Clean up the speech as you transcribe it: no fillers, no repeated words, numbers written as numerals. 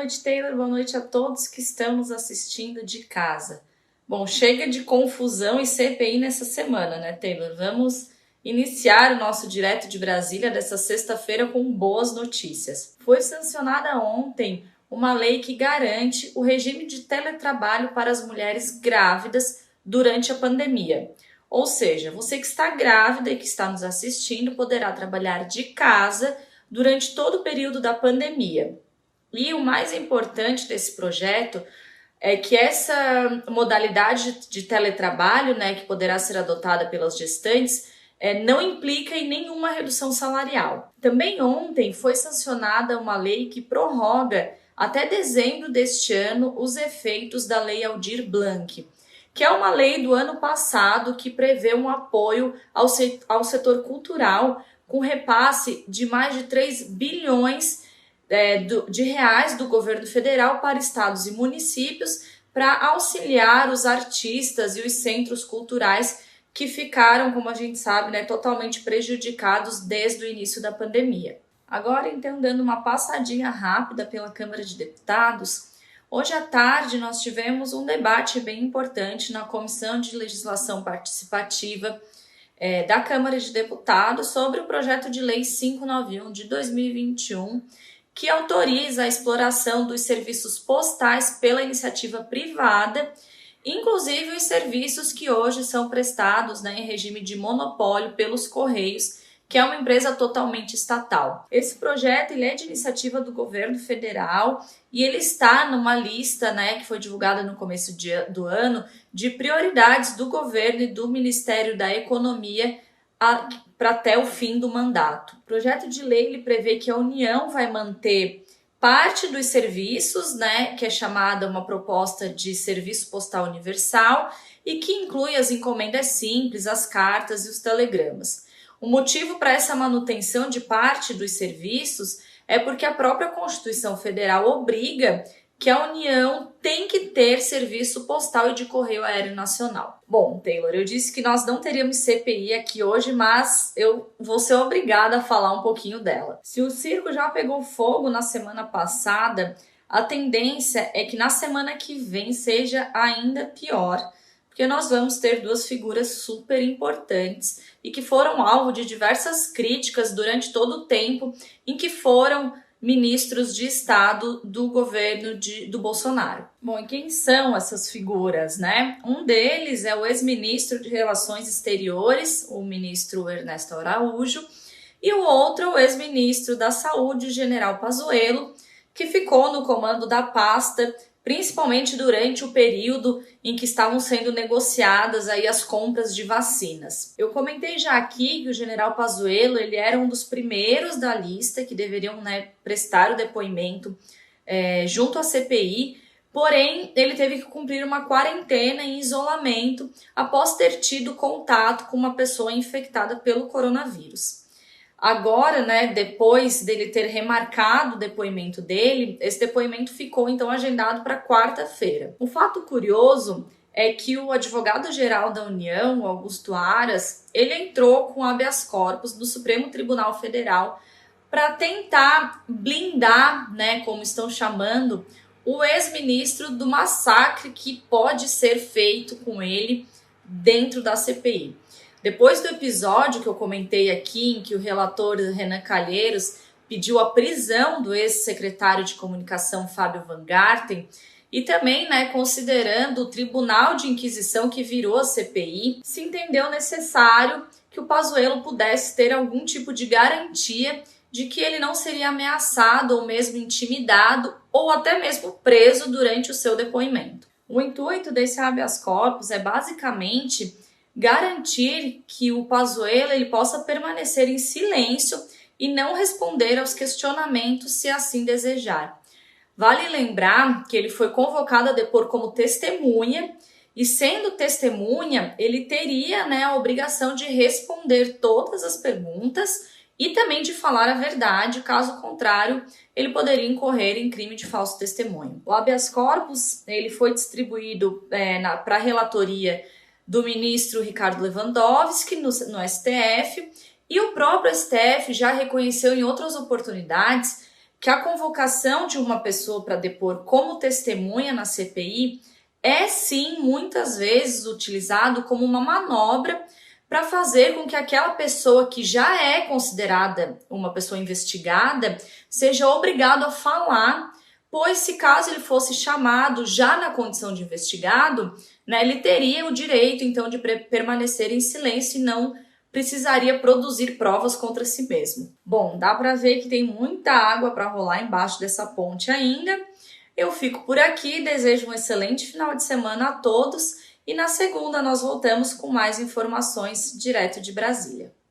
noite, Taylor. Boa noite a todos que estão nos assistindo de casa. Bom, chega de confusão e CPI nessa semana, né, Taylor? Vamos iniciar o nosso direto de Brasília dessa sexta-feira com boas notícias. Foi sancionada ontem uma lei que garante o regime de teletrabalho para as mulheres grávidas durante a pandemia. Ou seja, você que está grávida e que está nos assistindo poderá trabalhar de casa durante todo o período da pandemia. E o mais importante desse projeto é que essa modalidade de teletrabalho, né, que poderá ser adotada pelas gestantes, não implica em nenhuma redução salarial. Também ontem foi sancionada uma lei que prorroga até dezembro deste ano os efeitos da Lei Aldir Blanc, que é uma lei do ano passado que prevê um apoio ao setor cultural com repasse de mais de 3 bilhões de reais do governo federal para estados e municípios para auxiliar os artistas e os centros culturais que ficaram, como a gente sabe, né, totalmente prejudicados desde o início da pandemia. Agora, então, dando uma passadinha rápida pela Câmara de Deputados, hoje à tarde nós tivemos um debate bem importante na Comissão de Legislação Participativa da Câmara de Deputados sobre o projeto de lei 591 de 2021, que autoriza a exploração dos serviços postais pela iniciativa privada, inclusive os serviços que hoje são prestados, né, em regime de monopólio pelos Correios, que é uma empresa totalmente estatal. Esse projeto ele é de iniciativa do governo federal e ele está numa lista, né, que foi divulgada no começo do ano, de prioridades do governo e do Ministério da Economia para até o fim do mandato. O projeto de lei ele prevê que a União vai manter parte dos serviços, né, que é chamada uma proposta de serviço postal universal e que inclui as encomendas simples, as cartas e os telegramas. O motivo para essa manutenção de parte dos serviços é porque a própria Constituição Federal obriga que a União tem que ter serviço postal e de correio aéreo nacional. Bom, Taylor, eu disse que nós não teríamos CPI aqui hoje, mas eu vou ser obrigada a falar um pouquinho dela. Se o circo já pegou fogo na semana passada, a tendência é que na semana que vem seja ainda pior, porque nós vamos ter duas figuras super importantes e que foram alvo de diversas críticas durante todo o tempo em que foram ministros de Estado do governo do Bolsonaro. Bom, e quem são essas figuras, né? Um deles é o ex-ministro de Relações Exteriores, o ministro Ernesto Araújo, e o outro é o ex-ministro da Saúde, o general Pazuello, que ficou no comando da pasta principalmente durante o período em que estavam sendo negociadas aí as compras de vacinas. Eu comentei já aqui que o general Pazuello ele era um dos primeiros da lista que deveriam, né, prestar o depoimento junto à CPI, porém ele teve que cumprir uma quarentena em isolamento após ter tido contato com uma pessoa infectada pelo coronavírus. Agora, né, depois dele ter remarcado o depoimento dele, esse depoimento ficou então agendado para quarta-feira. O fato curioso é que o advogado-geral da União, Augusto Aras, ele entrou com habeas corpus do Supremo Tribunal Federal para tentar blindar, né, como estão chamando, o ex-ministro do massacre que pode ser feito com ele dentro da CPI. Depois do episódio que eu comentei aqui, em que o relator Renan Calheiros pediu a prisão do ex-secretário de comunicação Fábio Van Garten, e também, né, considerando o Tribunal de Inquisição que virou a CPI, se entendeu necessário que o Pazuello pudesse ter algum tipo de garantia de que ele não seria ameaçado ou mesmo intimidado ou até mesmo preso durante o seu depoimento. O intuito desse habeas corpus é basicamente garantir que o Pazuello ele possa permanecer em silêncio e não responder aos questionamentos se assim desejar. Vale lembrar que ele foi convocado a depor como testemunha e, sendo testemunha, ele teria, né, a obrigação de responder todas as perguntas e também de falar a verdade, caso contrário, ele poderia incorrer em crime de falso testemunho. O habeas corpus ele foi distribuído para a relatoria do ministro Ricardo Lewandowski no STF, e o próprio STF já reconheceu em outras oportunidades que a convocação de uma pessoa para depor como testemunha na CPI é sim muitas vezes utilizado como uma manobra para fazer com que aquela pessoa que já é considerada uma pessoa investigada seja obrigado a falar, pois se caso ele fosse chamado já na condição de investigado, né, ele teria o direito então de permanecer em silêncio e não precisaria produzir provas contra si mesmo. Bom, dá para ver que tem muita água para rolar embaixo dessa ponte ainda. Eu fico por aqui, desejo um excelente final de semana a todos e na segunda nós voltamos com mais informações direto de Brasília.